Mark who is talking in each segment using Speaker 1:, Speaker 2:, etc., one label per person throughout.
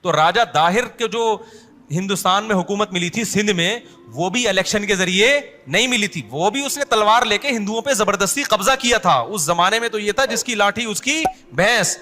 Speaker 1: تو راجہ داہر کے جو ہندوستان میں حکومت ملی تھی سندھ میں, وہ بھی الیکشن کے ذریعے نہیں ملی تھی, وہ بھی اس نے تلوار لے کے ہندوؤں پہ زبردستی قبضہ کیا تھا. اس زمانے میں تو یہ تھا جس کی لاٹھی اس کی بھینس,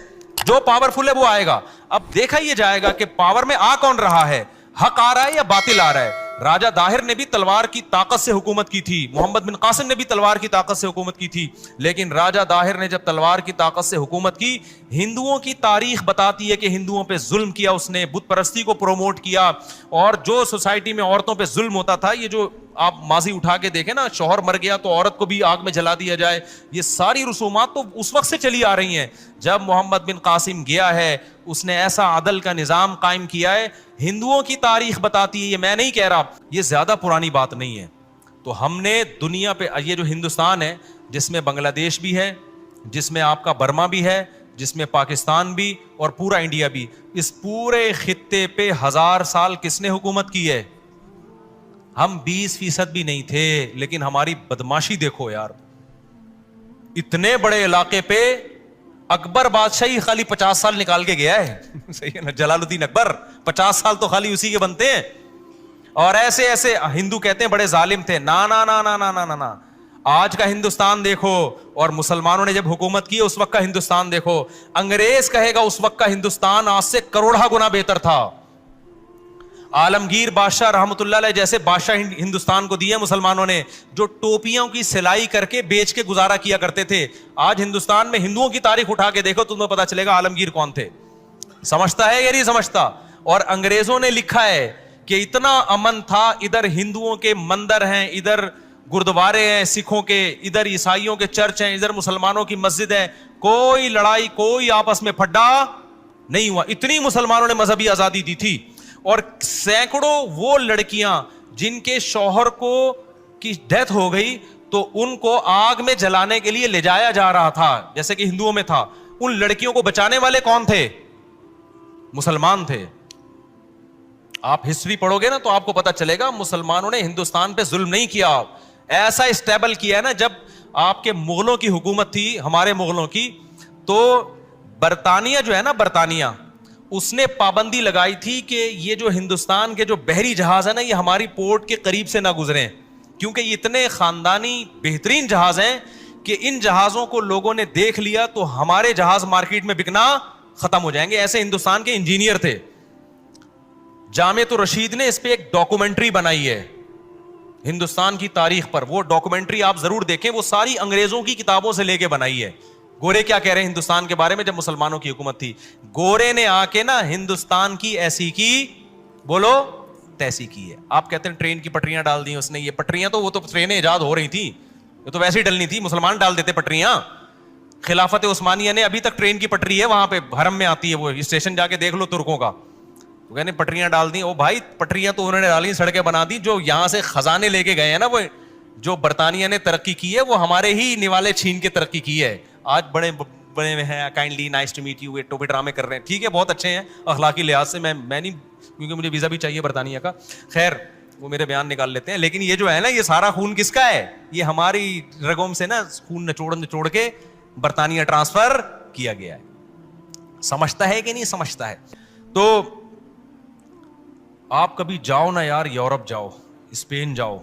Speaker 1: جو پاورفل ہے وہ آئے گا. اب دیکھا یہ جائے گا کہ پاور میں آ کون رہا ہے, حق آ رہا ہے یا باطل آ رہا ہے. راجہ داہر نے بھی تلوار کی طاقت سے حکومت کی تھی, محمد بن قاسم نے بھی تلوار کی طاقت سے حکومت کی تھی, لیکن راجہ داہر نے جب تلوار کی طاقت سے حکومت کی, ہندوؤں کی تاریخ بتاتی ہے کہ ہندوؤں پہ ظلم کیا اس نے, بت پرستی کو پروموٹ کیا, اور جو سوسائٹی میں عورتوں پہ ظلم ہوتا تھا, یہ جو آپ ماضی اٹھا کے دیکھیں نا, شوہر مر گیا تو عورت کو بھی آگ میں جلا دیا جائے, یہ ساری رسومات تو اس وقت سے چلی آ رہی ہیں. جب محمد بن قاسم گیا ہے, اس نے ایسا عدل کا نظام قائم کیا ہے, ہندوؤں کی تاریخ بتاتی ہے, یہ میں نہیں کہہ رہا, یہ زیادہ پرانی بات نہیں ہے. تو ہم نے دنیا پہ یہ جو ہندوستان ہے, جس میں بنگلہ دیش بھی ہے, جس میں آپ کا برما بھی ہے, جس میں پاکستان بھی اور پورا انڈیا بھی, اس پورے خطے پہ 1000 سال کس نے حکومت کی ہے؟ ہم 20% بھی نہیں تھے, لیکن ہماری بدماشی دیکھو یار. اتنے بڑے علاقے پہ اکبر بادشاہ ہی خالی 50 سال نکال کے گیا ہے. صحیح ہے نا, جلال الدین اکبر 50 سال تو خالی اسی کے بنتے ہیں. اور ایسے ایسے ہندو کہتے ہیں بڑے ظالم تھے, نا نا نا نا نا نا نا نا. آج کا ہندوستان دیکھو اور مسلمانوں نے جب حکومت کی اس وقت کا ہندوستان دیکھو, انگریز کہے گا اس وقت کا ہندوستان آج سے کروڑا گنا بہتر تھا. عالمگیر بادشاہ رحمۃ اللہ علیہ جیسے بادشاہ ہندوستان کو دیے مسلمانوں نے, جو ٹوپیوں کی سلائی کر کے بیچ کے گزارا کیا کرتے تھے. آج ہندوستان میں ہندوؤں کی تاریخ اٹھا کے دیکھو, تمہیں پتا چلے گا عالمگیر کون تھے. سمجھتا ہے یا نہیں سمجھتا؟ اور انگریزوں نے لکھا ہے کہ اتنا امن تھا, ادھر ہندوؤں کے مندر ہیں, ادھر گردوارے ہیں سکھوں کے, ادھر عیسائیوں کے چرچ ہیں, ادھر مسلمانوں کی مسجد ہے, کوئی لڑائی, کوئی آپس میں پھڈا نہیں ہوا. اتنی مسلمانوں نے مذہبی آزادی دی تھی. اور سینکڑوں وہ لڑکیاں جن کے شوہر کو کی ڈیتھ ہو گئی تو ان کو آگ میں جلانے کے لیے لے جایا جا رہا تھا, جیسے کہ ہندوؤں میں تھا. ان لڑکیوں کو بچانے والے کون تھے؟ مسلمان تھے. آپ ہسٹری پڑھو گے نا تو آپ کو پتا چلے گا مسلمانوں نے ہندوستان پہ ظلم نہیں کیا. ایسا اسٹیبل کیا ہے نا, جب آپ کے مغلوں کی حکومت تھی, ہمارے مغلوں کی, تو برطانیہ جو ہے نا, برطانیہ, اس نے پابندی لگائی تھی کہ یہ جو ہندوستان کے جو بحری جہاز ہے نا, یہ ہماری پورٹ کے قریب سے نہ گزریں, کیونکہ یہ اتنے خاندانی بہترین جہاز ہیں کہ ان جہازوں کو لوگوں نے دیکھ لیا تو ہمارے جہاز مارکیٹ میں بکنا ختم ہو جائیں گے. ایسے ہندوستان کے انجینئر تھے. جامعۃ الرشید نے اس پہ ایک ڈاکومنٹری بنائی ہے ہندوستان کی تاریخ پر. وہ ڈاکومنٹری آپ ضرور دیکھیں, وہ ساری انگریزوں کی کتابوں سے لے کے بنائی ہے. گورے کیا کہہ رہے ہیں ہندوستان کے بارے میں جب مسلمانوں کی حکومت تھی. گورے نے آ کے نا ہندوستان کی ایسی کی, بولو تیسی کی ہے. آپ کہتے ہیں ٹرین کی پٹریاں ڈال دی اس نے, یہ پٹریاں تو وہ تو ٹرینیں ایجاد ہو رہی تھیں, یہ تو ویسے ہی ڈلنی تھی, مسلمان ڈال دیتے پٹریاں. خلافت عثمانیہ نے ابھی تک ٹرین کی پٹری ہے وہاں پہ حرم میں آتی ہے, وہ اسٹیشن جا کے دیکھ لو ترکوں کا, تو کہنے پٹریاں ڈال دی. او بھائی پٹریاں تو انہوں نے ڈالی, سڑکیں بنا دی. جو یہاں سے خزانے لے کے گئے ہیں نا, وہ جو برطانیہ نے ترقی کی ہے وہ ہمارے ہی نوالے چھین کے ترقی کی ہے. آج بڑے بڑے ہیں, kindly nice to meet you, ٹوپی ڈرامے کر رہے ہیں, ٹھیک ہے بہت اچھے ہیں اخلاقی لحاظ سے, میں نہیں, کیونکہ مجھے ویزا بھی چاہیے برطانیہ کا, خیر وہ میرے بیان نکال لیتے ہیں. لیکن یہ جو ہے نا, یہ سارا خون کس کا ہے؟ یہ ہماری رگوں سے نا خون نچوڑ کے برطانیہ ٹرانسفر کیا گیا ہے. سمجھتا ہے کہ نہیں سمجھتا ہے؟ تو آپ کبھی جاؤ نا یار, یورپ جاؤ, اسپین جاؤ,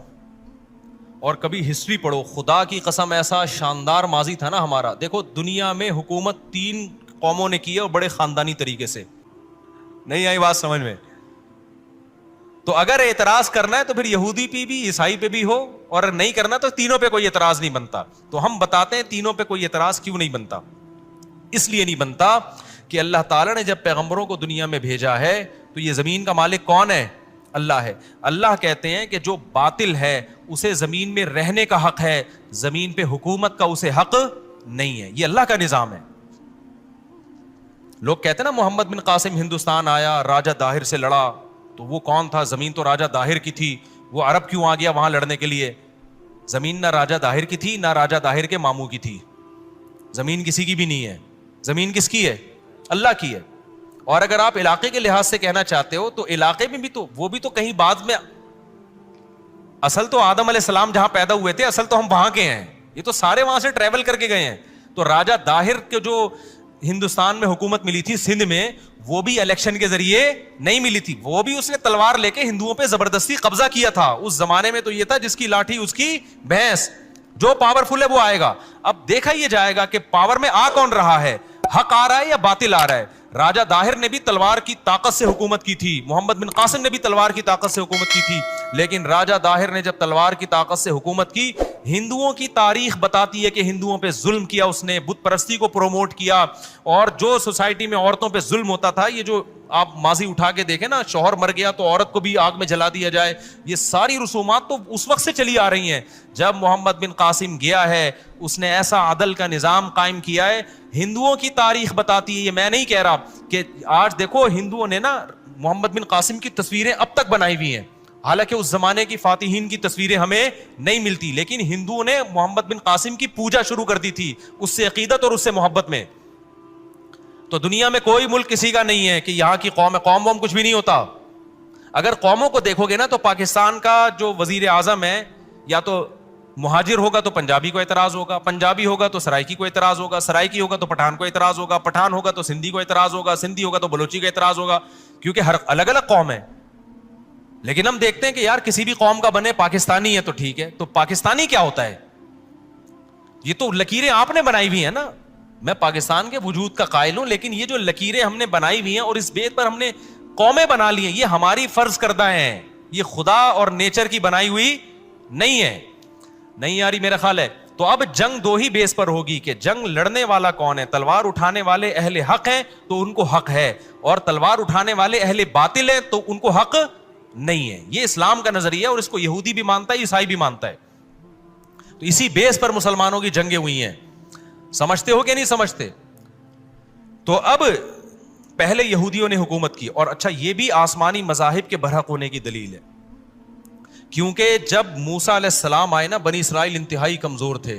Speaker 1: اور کبھی ہسٹری پڑھو. خدا کی قسم ایسا شاندار ماضی تھا نا ہمارا. دیکھو دنیا میں حکومت 3 قوموں نے کی ہے, اور بڑے خاندانی طریقے سے. نہیں آئی بات سمجھ میں؟ تو اگر اعتراض کرنا ہے تو پھر یہودی پہ بھی, عیسائی پہ بھی ہو, اور نہیں کرنا تو تینوں پہ کوئی اعتراض نہیں بنتا. تو ہم بتاتے ہیں تینوں پہ کوئی اعتراض کیوں نہیں بنتا. اس لیے نہیں بنتا کہ اللہ تعالیٰ نے جب پیغمبروں کو دنیا میں بھیجا ہے تو یہ زمین کا مالک کون ہے؟ اللہ ہے. اللہ کہتے ہیں کہ جو باطل ہے اسے زمین میں رہنے کا حق ہے, زمین پہ حکومت کا اسے حق نہیں ہے. یہ اللہ کا نظام ہے. لوگ کہتے ہیں نا محمد بن قاسم ہندوستان آیا, راجہ داہر سے لڑا, تو وہ کون تھا؟ زمین تو راجہ داہر کی تھی, وہ عرب کیوں آ گیا وہاں لڑنے کے لیے؟ زمین نہ راجہ داہر کی تھی نہ راجہ داہر کے ماموں کی تھی. زمین کسی کی بھی نہیں ہے. زمین کس کی ہے؟ اللہ کی ہے. اور اگر آپ علاقے کے لحاظ سے کہنا چاہتے ہو تو علاقے میں بھی تو وہ بھی تو کہیں بعد میں, اصل تو آدم علیہ السلام جہاں پیدا ہوئے تھے, اصل تو ہم وہاں کے ہیں, یہ تو سارے وہاں سے ٹریول کر کے گئے ہیں. تو راجہ داہر کے جو ہندوستان میں حکومت ملی تھی سندھ میں وہ بھی الیکشن کے ذریعے نہیں ملی تھی, وہ بھی اس نے تلوار لے کے ہندوؤں پہ زبردستی قبضہ کیا تھا. اس زمانے میں تو یہ تھا جس کی لاٹھی اس کی بھینس, جو پاورفل ہے وہ آئے گا. اب دیکھا یہ جائے گا کہ پاور میں آ کون رہا ہے, حق آ رہا ہے یا باطل آ رہا ہے. راجہ داہر نے بھی تلوار کی طاقت سے حکومت کی تھی, محمد بن قاسم نے بھی تلوار کی طاقت سے حکومت کی تھی, لیکن راجہ داہر نے جب تلوار کی طاقت سے حکومت کی, ہندوؤں کی تاریخ بتاتی ہے کہ ہندوؤں پہ ظلم کیا اس نے, بت پرستی کو پروموٹ کیا, اور جو سوسائٹی میں عورتوں پہ ظلم ہوتا تھا, یہ جو آپ ماضی اٹھا کے دیکھیں نا, شوہر مر گیا تو عورت کو بھی آگ میں جلا دیا جائے, یہ ساری رسومات تو اس وقت سے چلی آ رہی ہیں. جب محمد بن قاسم گیا ہے اس نے ایسا عدل کا نظام قائم کیا ہے. ہندوؤں کی تاریخ بتاتی ہے, یہ میں نہیں کہہ رہا کہ آج دیکھو ہندوؤں نے نا محمد بن قاسم کی تصویریں اب تک بنائی ہوئی ہیں, حالانکہ اس زمانے کی فاتحین کی تصویریں ہمیں نہیں ملتی, لیکن ہندوؤں نے محمد بن قاسم کی پوجا شروع کر دی تھی اس سے عقیدت اور اس سے محبت میں. تو دنیا میں کوئی ملک کسی کا نہیں ہے کہ یہاں کی قوم ہے, قوم ووم کچھ بھی نہیں ہوتا. اگر قوموں کو دیکھو گے نا تو پاکستان کا جو وزیر اعظم ہے یا تو مہاجر ہوگا تو پنجابی کو اعتراض ہوگا, پنجابی ہوگا تو سرائکی کو اعتراض ہوگا, سرائکی ہوگا تو پٹھان کو اعتراض ہوگا, پٹھان ہوگا تو سندھی کو اعتراض ہوگا, سندھی ہوگا تو بلوچی کو اعتراض ہوگا, کیونکہ ہر الگ الگ قوم ہے. لیکن ہم دیکھتے ہیں کہ یار کسی بھی قوم کا بنے پاکستانی ہے تو ٹھیک ہے, تو پاکستانی کیا ہوتا ہے؟ یہ تو لکیریں آپ نے بنائی ہوئی ہیں نا. میں پاکستان کے وجود کا قائل ہوں, لیکن یہ جو لکیریں ہم نے بنائی ہوئی ہیں اور اس بیت پر ہم نے قومیں بنا لی ہیں, یہ ہماری فرض کردہ ہیں, یہ خدا اور نیچر کی بنائی ہوئی نہیں ہے. نہیں یاری میرا خیال ہے. تو اب جنگ دو ہی بیس پر ہوگی کہ جنگ لڑنے والا کون ہے, تلوار اٹھانے والے اہل حق ہیں تو ان کو حق ہے, اور تلوار اٹھانے والے اہل باطل ہیں تو ان کو حق نہیں ہے. یہ اسلام کا نظریہ ہے اور اس کو یہودی بھی مانتا ہے, عیسائی بھی مانتا ہے. تو اسی بیس پر مسلمانوں کی جنگیں ہوئی ہیں. سمجھتے ہو کہ نہیں سمجھتے؟ تو اب پہلے یہودیوں نے حکومت کی, اور اچھا یہ بھی آسمانی مذاہب کے برحق ہونے کی دلیل ہے, کیونکہ جب موسیٰ علیہ السلام آئے نا, بنی اسرائیل انتہائی کمزور تھے,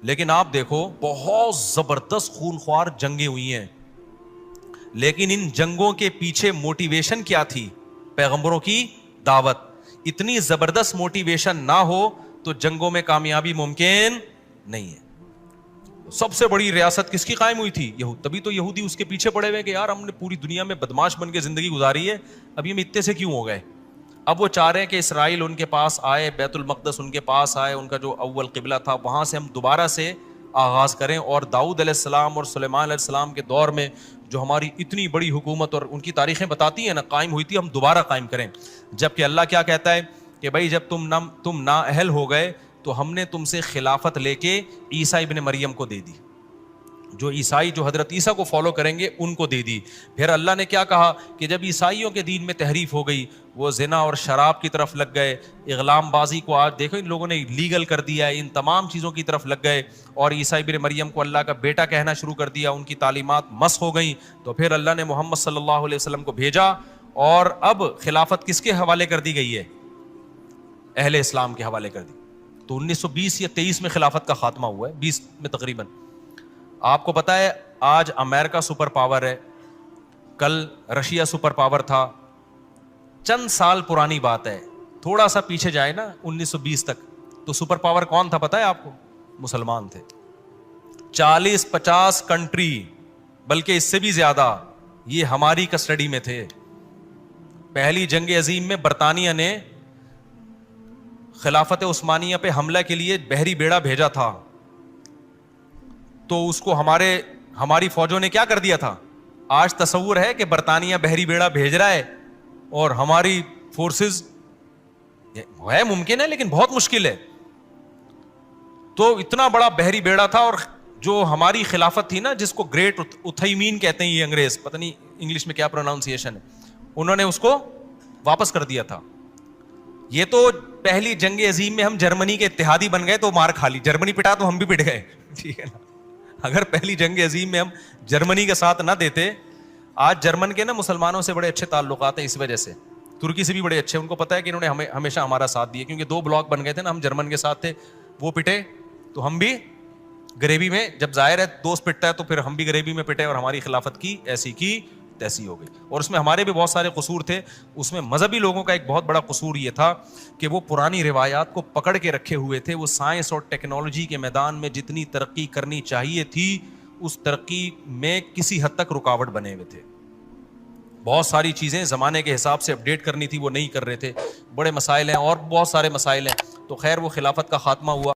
Speaker 1: لیکن آپ دیکھو بہت زبردست خونخوار جنگیں ہوئی ہیں, لیکن ان جنگوں کے پیچھے موٹیویشن کیا تھی؟ پیغمبروں کی دعوت. اتنی زبردست موٹیویشن نہ ہو تو جنگوں میں کامیابی ممکن نہیں ہے. سب سے بڑی ریاست کس کی قائم ہوئی تھی؟ یہود. تبھی تو یہودی اس کے پیچھے پڑے ہوئے کہ یار ہم نے پوری دنیا میں بدماش بن کے زندگی گزاری ہے, ابھی ہم اتنے سے کیوں ہو گئے؟ اب وہ چاہ رہے ہیں کہ اسرائیل ان کے پاس آئے, بیت المقدس ان کے پاس آئے, ان کا جو اول قبلہ تھا وہاں سے ہم دوبارہ سے آغاز کریں, اور داؤد علیہ السلام اور سلیمان علیہ السلام کے دور میں جو ہماری اتنی بڑی حکومت اور ان کی تاریخیں بتاتی ہیں نا قائم ہوئی تھی, ہم دوبارہ قائم کریں. جبکہ اللہ کیا کہتا ہے کہ بھائی جب تم نااہل ہو گئے تو ہم نے تم سے خلافت لے کے عیسیٰ ابن مریم کو دے دی, جو عیسائی جو حضرت عیسیٰ کو فالو کریں گے ان کو دے دی. پھر اللہ نے کیا کہا کہ جب عیسائیوں کے دین میں تحریف ہو گئی, وہ زنا اور شراب کی طرف لگ گئے, اغلام بازی کو آج دیکھو ان لوگوں نے لیگل کر دیا ہے, ان تمام چیزوں کی طرف لگ گئے, اور عیسیٰ ابن مریم کو اللہ کا بیٹا کہنا شروع کر دیا, ان کی تعلیمات مس ہو گئیں. تو پھر اللہ نے محمد صلی اللہ علیہ وسلم کو بھیجا, اور اب خلافت کس کے حوالے کر دی گئی ہے؟ اہل اسلام کے حوالے کر دی. تو 1920 یا 23 میں خلافت کا خاتمہ ہوا ہے, 20 میں تقریباً. آپ کو پتا ہے آج امریکہ سپر پاور ہے, کل رشیا سپر پاور تھا. چند سال پرانی بات ہے, تھوڑا سا پیچھے جائے نا 1920 تک, تو سپر پاور کون تھا پتا ہے آپ کو؟ مسلمان تھے. 40-50 کنٹری, بلکہ اس سے بھی زیادہ, یہ ہماری کسٹڈی میں تھے. پہلی جنگ عظیم میں برطانیہ نے خلافت عثمانیہ پہ حملہ کے لیے بحری بیڑا بھیجا تھا, تو اس کو ہماری فوجوں نے کیا کر دیا تھا؟ آج تصور ہے کہ برطانیہ بحری بیڑا بھیج رہا ہے اور ہماری فورسز, ہے ممکن ہے لیکن بہت مشکل ہے. تو اتنا بڑا بحری بیڑا تھا, اور جو ہماری خلافت تھی نا, جس کو گریٹ اتھیمین کہتے ہیں یہ انگریز, پتہ نہیں انگلش میں کیا پروناؤنسیشن ہے, انہوں نے اس کو واپس کر دیا تھا. یہ تو پہلی جنگ عظیم میں ہم جرمنی کے اتحادی بن گئے تو مار کھا لی, جرمنی پٹا تو ہم بھی پٹ گئے, ٹھیک ہے نا. اگر پہلی جنگ عظیم میں ہم جرمنی کا ساتھ نہ دیتے, آج جرمن کے نا مسلمانوں سے بڑے اچھے تعلقات ہیں اس وجہ سے, ترکی سے بھی بڑے اچھے. ان کو پتا ہے کہ انہوں نے ہمیشہ ہمارا ساتھ دیا, کیونکہ 2 بلاک بن گئے تھے نا, ہم جرمن کے ساتھ تھے, وہ پٹے تو ہم بھی گریبی میں, جب ظاہر ہے دوست پٹتا ہے تو پھر ہم بھی گریبی میں پٹے, اور ہماری خلافت کی ایسی کی تیسی ہو گئی. اور اس میں ہمارے بھی بہت سارے قصور تھے. اس میں مذہبی لوگوں کا ایک بہت بڑا قصور یہ تھا کہ وہ پرانی روایات کو پکڑ کے رکھے ہوئے تھے. وہ سائنس اور ٹیکنالوجی کے میدان میں جتنی ترقی کرنی چاہیے تھی اس ترقی میں کسی حد تک رکاوٹ بنے ہوئے تھے. بہت ساری چیزیں زمانے کے حساب سے اپڈیٹ کرنی تھی وہ نہیں کر رہے تھے, بڑے مسائل ہیں اور بہت سارے مسائل ہیں. تو خیر وہ خلافت کا خاتمہ ہوا.